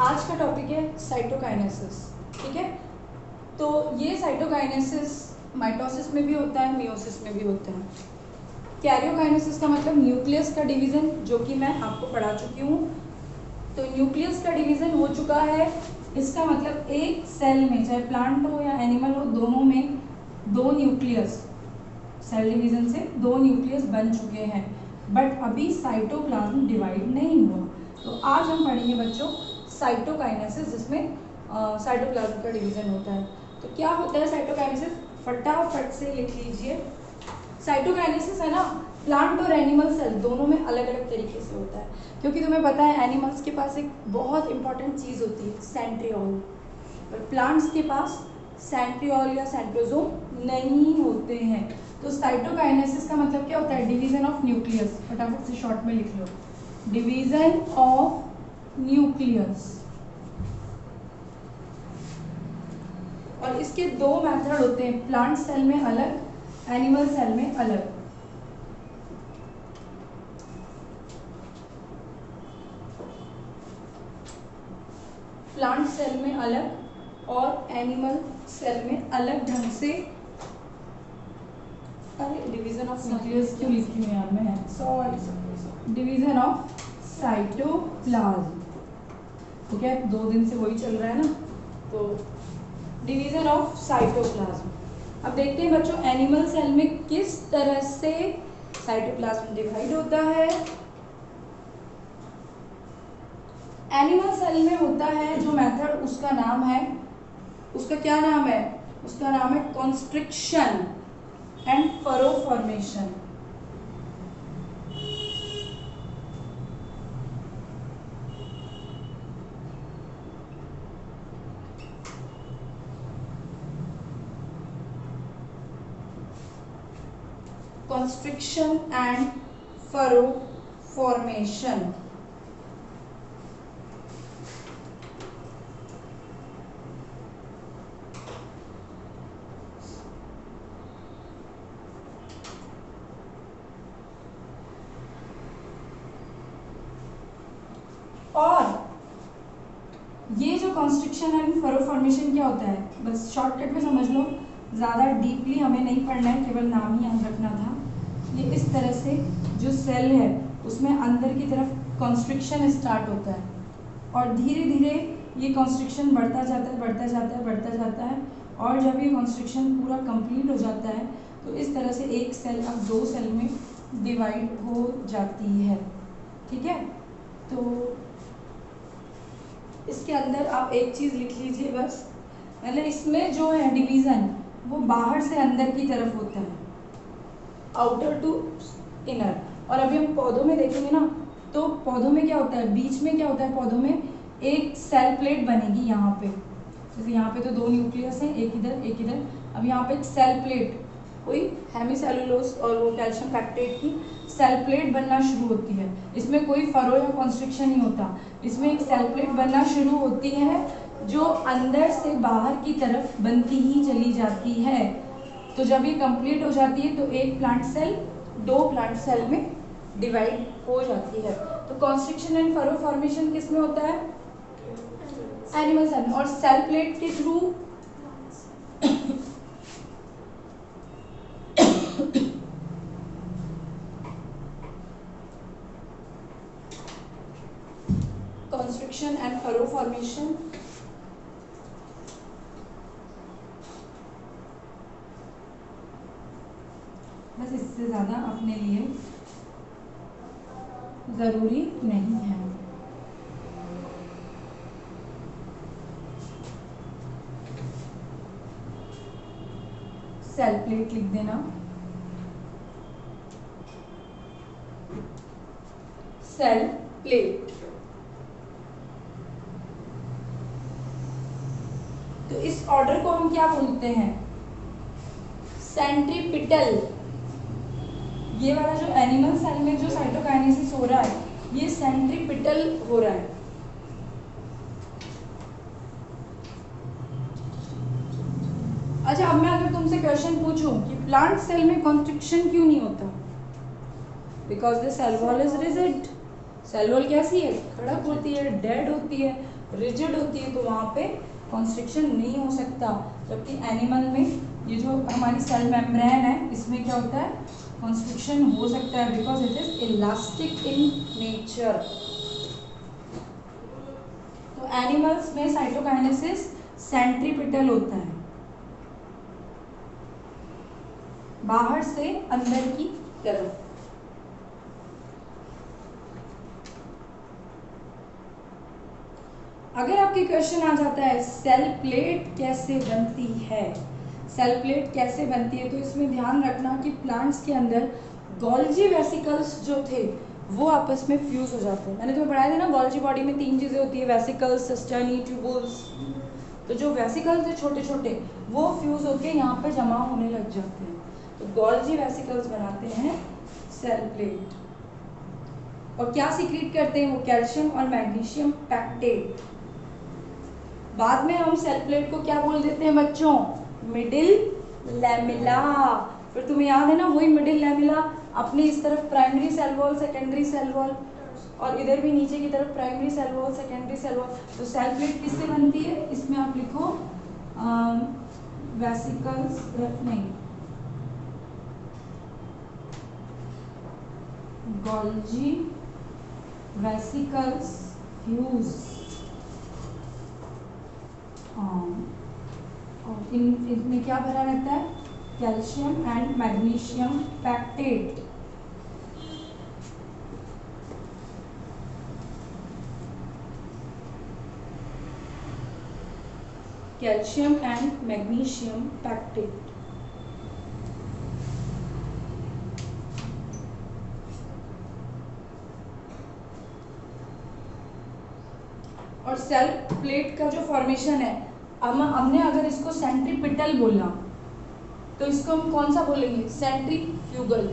आज का टॉपिक है साइटोकाइनेसिस। ठीक है, तो ये साइटोकाइनेसिस माइटोसिस में भी होता है, मियोसिस में भी होता है। कैरियोकाइनेसिस का मतलब न्यूक्लियस का डिवीज़न, जो कि मैं आपको पढ़ा चुकी हूँ। तो न्यूक्लियस का डिवीज़न हो चुका है, इसका मतलब एक सेल में, चाहे प्लांट हो या एनिमल हो, दोनों में दो न्यूक्लियस, सेल डिवीज़न से दो न्यूक्लियस बन चुके हैं, बट अभी साइटोप्लाज्म डिवाइड नहीं हुआ। तो आज हम पढ़ेंगे बच्चों साइटोकाइनेसिस, जिसमें साइटोप्लाज्म का डिवीज़न होता है। तो क्या होता है साइटोकाइनेसिस, फटाफट से लिख लीजिए। साइटोकाइनेसिस है ना, प्लांट और एनिमल सेल दोनों में अलग अलग तरीके से होता है, क्योंकि तुम्हें पता है एनिमल्स के पास एक बहुत इंपॉर्टेंट चीज़ होती है सेंट्रियोल, और प्लांट्स के पास सेंट्रियोल या सेंट्रोजोम नहीं होते हैं। तो साइटोकाइनेसिस का मतलब क्या होता है, डिवीजन ऑफ न्यूक्लियस। फटाफट से शॉर्ट में लिख लो, डिवीजन ऑफ न्यूक्लियस। और इसके दो मेथड होते हैं, प्लांट सेल में अलग, एनिमल सेल में अलग। प्लांट सेल में अलग और एनिमल सेल में अलग ढंग से। अरे डिवीजन ऑफ न्यूक्लियस क्यों लिखी हूँ यार मैं, सॉरी। डिवीजन ऑफ साइटोप्लाज्म, ठीक है, 2 दिन से वही चल रहा है ना। तो डिवीजन ऑफ साइटोप्लाज्म। अब देखते हैं बच्चों एनिमल सेल में किस तरह से साइटोप्लाज्म डिवाइड होता है। एनिमल सेल में होता है जो मेथड, उसका नाम है, उसका क्या नाम है, उसका नाम है constriction and furrow formation. Constriction and furrow formation. और ये जो कॉन्स्ट्रिक्शन एंड फरो फॉर्मेशन क्या होता है, बस शॉर्टकट में समझ लो, ज़्यादा डीपली हमें नहीं पढ़ना है, केवल नाम ही याद रखना था। ये इस तरह से जो सेल है उसमें अंदर की तरफ कॉन्स्ट्रिक्शन स्टार्ट होता है, और धीरे धीरे ये कॉन्स्ट्रिक्शन बढ़ता जाता है, बढ़ता जाता है, बढ़ता जाता है, और जब ये कॉन्स्ट्रिक्शन पूरा कंप्लीट हो जाता है तो इस तरह से एक सेल अब 2 सेल में डिवाइड हो जाती है। ठीक है, तो इसके अंदर आप एक चीज़ लिख लीजिए बस, मतलब इसमें जो है डिवीज़न वो बाहर से अंदर की तरफ होता है, आउटर टू इनर। और अभी हम पौधों में देखेंगे ना, तो पौधों में क्या होता है, बीच में क्या होता है, पौधों में एक सेल प्लेट बनेगी यहाँ पे, जैसे यहाँ पे तो 2 न्यूक्लियस हैं, एक इधर एक इधर। अब यहाँ पे एक सेल प्लेट, कोई हेमीसेलुलोज और वो कैल्शियम पैक्टेट की सेल प्लेट बनना शुरू होती है। इसमें कोई फरो या कॉन्स्ट्रिक्शन नहीं होता, इसमें एक सेल प्लेट बनना शुरू होती है जो अंदर से बाहर की तरफ बनती ही चली जाती है। तो जब ये कंप्लीट हो जाती है तो एक प्लांट सेल 2 प्लांट सेल में डिवाइड हो जाती है। तो कॉन्स्ट्रिक्शन एंड फरो फॉर्मेशन किस में होता है, एनिमल सेल में। और सेल प्लेट के through constriction and furrow formation, बस इससे ज़्यादा अपने लिए ज़रूरी नहीं है। सेल प्लेट लिख देना, सेल प्लेट। तो इस ऑर्डर को हम क्या बोलते हैं, सेंट्रीपिटल। ये वाला जो एनिमल सेल में जो साइटोकाइनेसिस हो रहा है, ये सेंट्रीपिटल हो रहा है। अच्छा, अब मैं अगर तुमसे क्वेश्चन पूछूं कि प्लांट सेल में कॉन्स्ट्रिक्शन क्यों नहीं होता, because the cell wall is rigid. Cell wall कैसी है, कड़क होती है, डेड होती है, रिजिड होती है, तो वहाँ पे कॉन्स्ट्रिक्शन नहीं हो सकता। जबकि एनिमल में ये जो हमारी सेल मेम्ब्रेन है इसमें क्या होता है, कॉन्स्ट्रिक्शन हो सकता है, because it is elastic in nature. तो एनिमल्स में साइटोकाइनेसिस सेंट्रीपिटल होता है, बाहर से अंदर की तरफ। अगर आपके क्वेश्चन आ जाता है सेल प्लेट कैसे बनती है, सेल प्लेट कैसे बनती है, तो इसमें ध्यान रखना कि प्लांट्स के अंदर गोल्जी वेसिकल्स जो थे वो आपस में फ्यूज हो जाते हैं। मैंने तुम्हें पढ़ाया था ना, गोल्जी बॉडी में 3 चीज़ें होती है, वेसिकल्स, सिस्टर्नी, ट्यूबुल्स। तो जो वेसिकल्स है छोटे छोटे वो फ्यूज होके यहाँ पे जमा होने लग जाते हैं, तो गोल्जी वेसिकल्स बनाते हैं सेल प्लेट। और क्या सीक्रेट करते हैं वो, कैल्शियम और मैग्नीशियम पैक्टेट। बाद में हम सेल प्लेट को क्या बोल देते हैं बच्चों, मिडिल लैमेला। फिर तुम्हें याद है ना वही मिडिल लैमेला, अपने इस तरफ primary cell wall, secondary cell wall, और इधर भी नीचे की तरफ primary cell wall, secondary cell wall. तो सेल प्लेट किससे बनती है, इसमें आप लिखो वेसिकल्स, नहीं गोल्जी वेसिकल्स फ्यूज, और इनमें क्या भरा रहता है, calcium and magnesium pectate. Calcium and magnesium pectate. और सेल प्लेट का जो फॉर्मेशन है, हमने अगर इसको सेंट्रीपिटल बोला तो इसको हम कौन सा बोलेंगे, सेंट्रीफ्यूगल,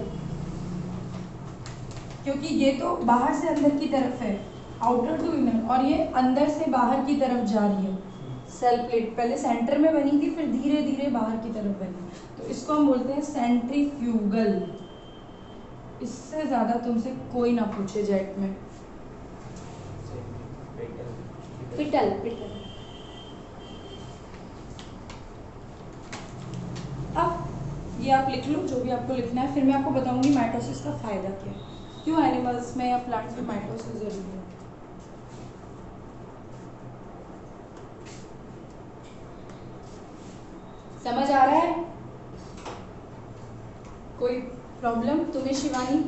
क्योंकि ये तो बाहर से अंदर की तरफ है, आउटर टू इनर, और ये अंदर से बाहर की तरफ जा रही है। सेल प्लेट पहले सेंटर में बनी थी, फिर धीरे धीरे बाहर की तरफ बनी, तो इसको हम बोलते हैं सेंट्रीफ्यूगल। इससे ज्यादा तुमसे कोई ना पूछे जेट में। पिटल, पिटल। अब ये आप लिख लो जो भी आपको लिखना है, फिर मैं आपको बताऊंगी माइटोसिस का फायदा क्या है, क्यों एनिमल्स में या प्लांट्स में माइटोसिस जरूरी है। समझ आ रहा है, कोई प्रॉब्लम तुम्हें शिवानी,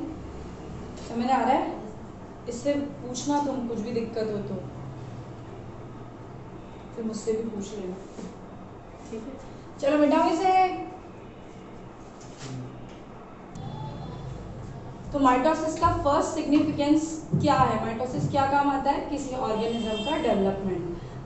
समझ आ रहा है? इससे पूछना तुम कुछ भी दिक्कत हो तो फिर मुझसे भी पूछ लेना, ठीक है? चलो मिटाओ इसे। तो माइटोसिस का फर्स्ट सिग्निफिकेंस क्या है, माइटोसिस क्या काम आता है, किसी ऑर्गेनिज्म का डेवलपमेंट,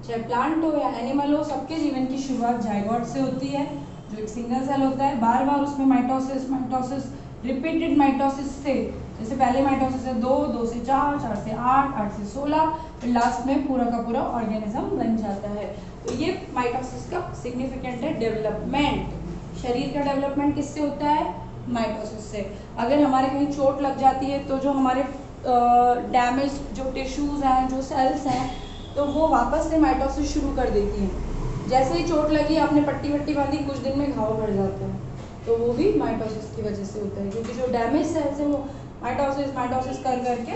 चाहे प्लांट हो या एनिमल हो, सबके जीवन की शुरुआत जाइगोट से होती है, जो एक सिंगल सेल होता है। बार बार उसमें माइटोसिस रिपीटेड माइटोसिस से, जैसे पहले माइटोसिस है 2, 2 से 4, 4 से 8, 8 से 16, फिर लास्ट में पूरा का पूरा ऑर्गेनिज्म बन जाता है। तो ये माइटोसिस का सिग्निफिकेंट है डेवलपमेंट। शरीर का डेवलपमेंट किससे होता है, माइटोसिस से। अगर हमारे कहीं चोट लग जाती है तो जो हमारे डैमेज जो टिश्यूज हैं, जो सेल्स हैं, तो वो वापस से माइटोसिस शुरू कर देती हैं। जैसे ही चोट लगी, आपने पट्टी वट्टी बांधी, कुछ दिन में घाव भर जाता है, तो वो भी माइटोसिस की वजह से होता है, क्योंकि जो डैमेज सेल्स हैं वो माइटोसिस कर करके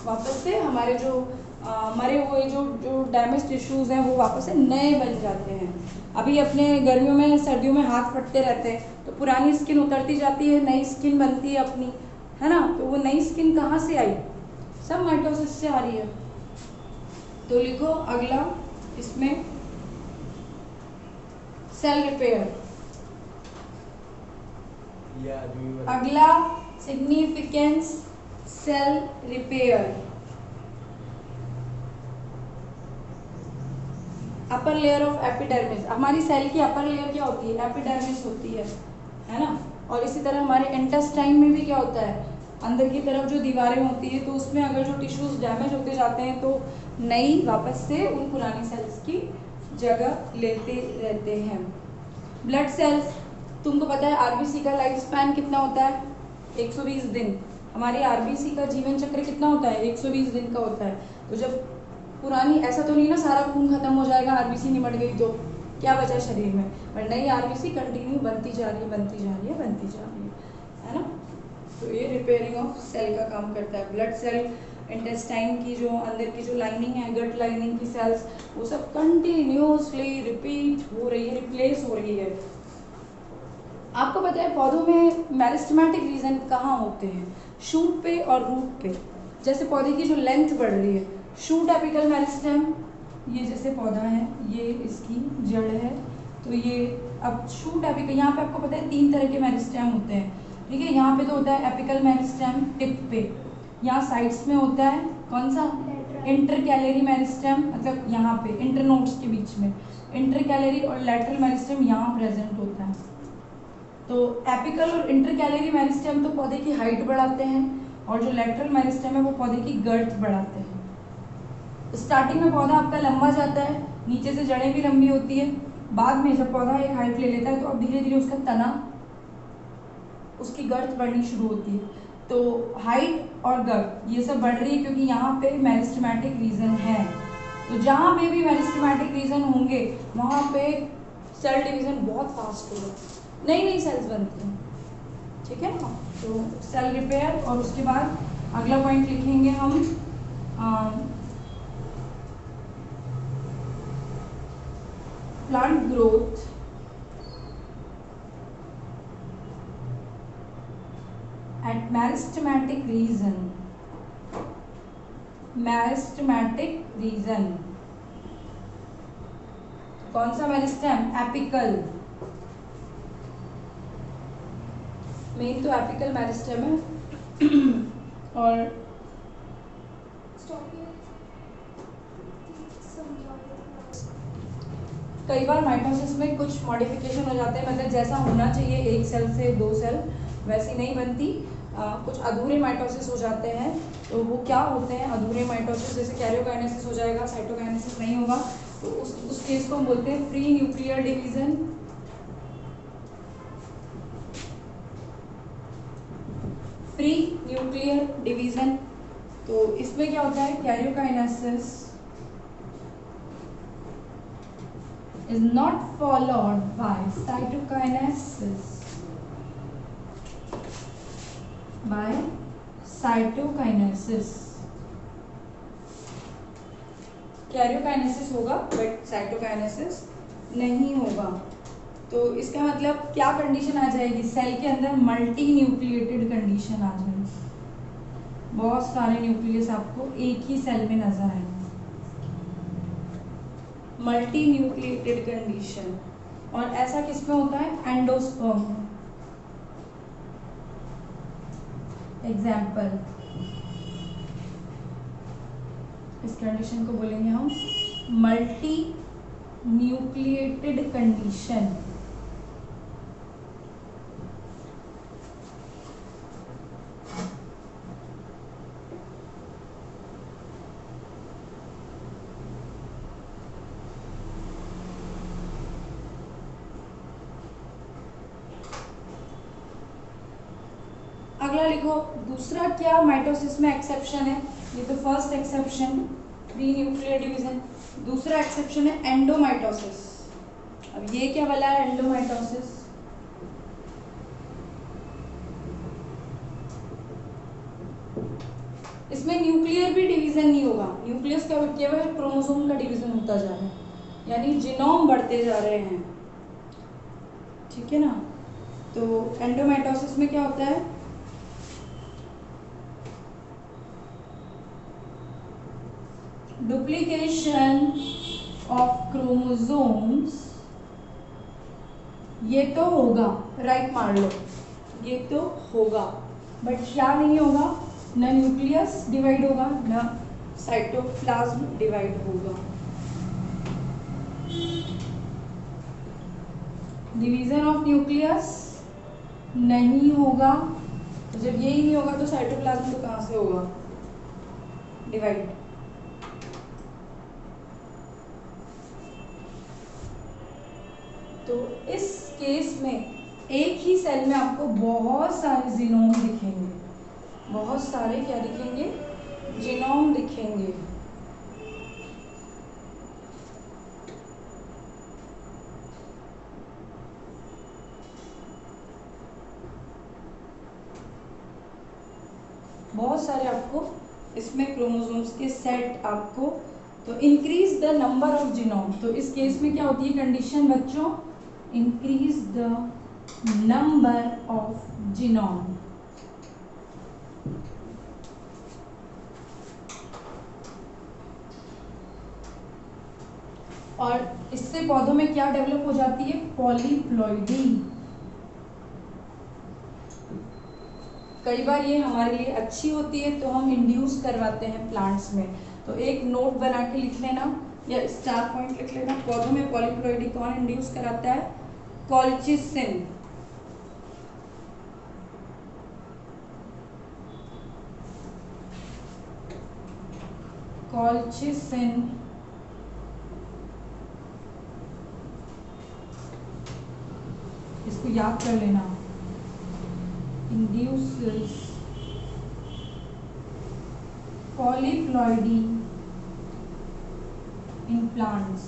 वापस से हमारे जो मरे हुए जो डैमेज टिश्यूज़ हैं वो वापस से नए बन जाते हैं। अभी अपने गर्मियों में सर्दियों में हाथ फटते रहते हैं, तो पुरानी स्किन उतरती जाती है, नई स्किन बनती है अपनी, है ना? तो वो नई स्किन कहाँ से आई, सब माइटोसिस से आ रही है। तो लिखो अगला इसमें सेल रिपेयर। अगला significance cell repair. Upper layer of epidermis, हमारी सेल की अपर लेयर क्या होती है, एपिडर्मिस होती है ना? और इसी तरह हमारे इंटेस्टाइन में भी क्या होता है, अंदर की तरफ जो दीवारें होती है, तो उसमें अगर जो टिश्यूज डैमेज होते जाते हैं तो नई वापस से उन पुरानी सेल्स की जगह लेते रहते हैं। ब्लड सेल्स, तुमको पता है आरबीसी का लाइफ स्पैन कितना होता है, 120 दिन। हमारे आरबीसी का जीवन चक्र कितना होता है? 120 दिन का होता है। तो जब पुरानी, ऐसा तो नहीं ना सारा खून खत्म हो जाएगा, आरबीसी निमट गई तो क्या बचा शरीर में, पर नई आरबीसी कंटिन्यू बनती जा रही है, बनती जा रही है, बनती जा रही है ना। तो ये रिपेयरिंग ऑफ सेल का काम करता है। ब्लड सेल, इंटेस्टाइन की जो अंदर की जो लाइनिंग है, गट लाइनिंग की सेल्स, वो सब कंटिन्यूसली रिपीट हो रही है, रिप्लेस हो रही है। आपको पता है पौधों में मेरिस्टेमेटिक रीजन कहाँ होते हैं? शूट पे और रूट पे। जैसे पौधे की जो लेंथ बढ़ रही है, शूट एपिकल मेरिस्टेम, ये जैसे पौधा है, ये इसकी जड़ है, तो ये अब शूट एपिकल, यहाँ पे आपको पता है 3 तरह के मेरिस्टेम होते हैं, ठीक है। यहाँ पे तो होता है एपिकल मेरिस्टेम टिप पे, यहाँ साइड्स में होता है कौन सा? इंटरकैलरी मेरिस्टेम, मतलब यहाँ पे इंटरनोड्स के बीच में इंटरकैलरी, और लेटरल मेरिस्टेम यहाँ प्रेजेंट होता है। तो एपिकल और इंटरकैलरी मेरिस्टेम तो पौधे की हाइट बढ़ाते हैं, और जो लेटरल मेरिस्टेम है वो पौधे की गर्थ बढ़ाते हैं। स्टार्टिंग में पौधा आपका लंबा जाता है, नीचे से जड़ें भी लंबी होती है, बाद में जब पौधा एक हाइट ले लेता है तो अब धीरे धीरे उसका तना, उसकी गर्थ बढ़नी शुरू होती है। तो हाइट और गर्थ ये सब बढ़ रही है क्योंकि यहाँ पे मेरिस्टेमेटिक रीजन है। तो जहाँ पे भी मेरिस्टेमेटिक रीजन होंगे वहाँ पे सेल डिवीजन बहुत फास्ट होगा, नई नई सेल्स बनती हैं, ठीक है ना। तो सेल रिपेयर, और उसके बाद अगला पॉइंट लिखेंगे हम plant growth at meristematic reason. Meristematic reason कौन सा मेरिस्टेम? एपिकल, मेन तो एपिकल मेरिस्टेम है। और कई बार माइटोसिस में कुछ मॉडिफिकेशन हो जाते हैं, मतलब जैसा होना चाहिए एक सेल से 2 सेल वैसी नहीं बनती, कुछ अधूरे माइटोसिस हो जाते हैं। तो वो क्या होते हैं अधूरे माइटोसिस? जैसे कैरियोकाइनेसिस हो जाएगा, साइटोकाइनेसिस नहीं होगा, तो उस केस को हम बोलते हैं pre nuclear division. Pre nuclear division, तो इसमें क्या होता है? Karyokinesis is not followed by cytokinesis, by cytokinesis। Karyokinesis होगा बट साइटोकाइनेसिस नहीं होगा। तो इसका मतलब क्या कंडीशन आ जाएगी? सेल के अंदर मल्टी न्यूक्लिएटेड कंडीशन आ जाएगी, बहुत सारे न्यूक्लियस आपको एक ही सेल में नजर आएंगे, मल्टी न्यूक्लिएटेड कंडीशन। और ऐसा किसमें होता है? एंडोस्पर्म में। एग्जाम्पल, इस कंडीशन को बोलेंगे हम मल्टी न्यूक्लिएटेड कंडीशन। अगला लिखो, दूसरा क्या माइटोसिस में एक्सेप्शन है? ये तो first exception pre nuclear division, दूसरा एक्सेप्शन है एंडोमाइटोसिस। अब ये क्या वाला है? एंडोमाइटोसिस। इसमें न्यूक्लियर भी डिवीजन नहीं होगा, न्यूक्लियस का केवल क्रोमोसोम का डिवीजन होता जा रहा है, यानी जीनोम बढ़ते जा रहे हैं, ठीक है ना। तो एंडोमाइटोसिस में क्या होता है? डुप्लीकेशन ऑफ क्रोमोसोम्स, ये तो होगा, राइट मार लो, ये तो होगा, बट क्या नहीं होगा? न न्यूक्लियस डिवाइड होगा, न साइटोप्लाज्म डिवाइड होगा। डिवीजन ऑफ न्यूक्लियस नहीं होगा, तो जब यही नहीं होगा तो साइटोप्लाज्म तो कहाँ से होगा डिवाइड? तो इस केस में एक ही सेल में आपको बहुत सारे जीनोम दिखेंगे, बहुत सारे क्या दिखेंगे, जीनोम दिखेंगे। बहुत सारे आपको इसमें क्रोमोसोम्स के सेट आपको, तो increase the number of genome. तो इस केस में क्या होती है कंडीशन बच्चों, increase the number of genome. और इससे पौधों में क्या डेवलप हो जाती है, पॉलीप्लॉइडी। कई बार ये हमारे लिए अच्छी होती है तो हम इंड्यूस करवाते हैं प्लांट्स में। तो एक नोट बना के लिख लेना या स्टार पॉइंट लिख लेना, पौधों में पॉलीप्लॉइडी कौन इंड्यूस कराता है, कॉल्चिसिन। कॉल्चिसिन इसको याद कर लेना, induces polyploidy in plants।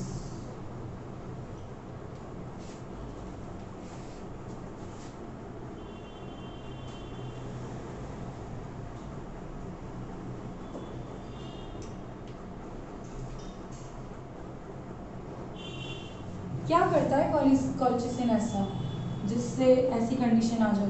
क्या करता है कॉल्चिसिन ऐसा जिससे ऐसी कंडीशन आ जाती है।